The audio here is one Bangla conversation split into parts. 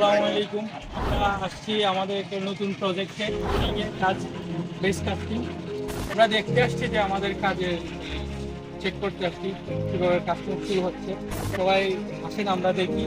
আসসালামু আলাইকুম। আমরা আসছি আমাদের একটা নতুন প্রজেক্টে কাজ বেস কাজটি। আমরা দেখতে আসছি যে আমাদের কাজে চেক করতে আসছি কীভাবে কাজটা শুরু হচ্ছে। সবাই আসেন আমরা দেখি।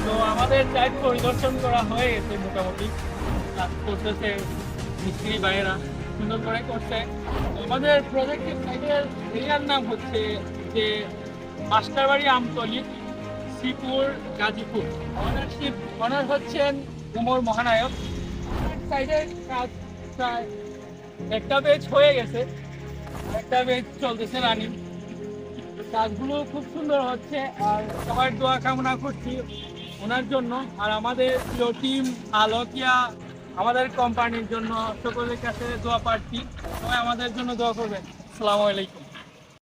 তো আমাদের সাইট পরিদর্শন করা হয়ে গেছে মোটামুটি। কাজ করতেছে মিস্ত্রি ভাইয়েরা, সুন্দর করে করছে। আমাদের প্রজেক্টের সাইটের এরিয়ার নাম হচ্ছে যে মাস্টারবাড়ি আমতলী, শ্রীপুর, গাজীপুর। অনার হচ্ছেন উমর মহানায়ক। সাইডের কাজ প্রায় একটা পেজ হয়ে গেছে, একটা পেজ চলতেছে রানিং। কাজগুলো খুব সুন্দর হচ্ছে আর সবার দোয়া কামনা করছি ওনার জন্য। আর আমাদের প্রিয় টিম আলোকিয়া, আমাদের কোম্পানির জন্য সকলের কাছে দোয়া প্রার্থী। সবাই আমাদের জন্য দোয়া করবেন। আসসালামু আলাইকুম।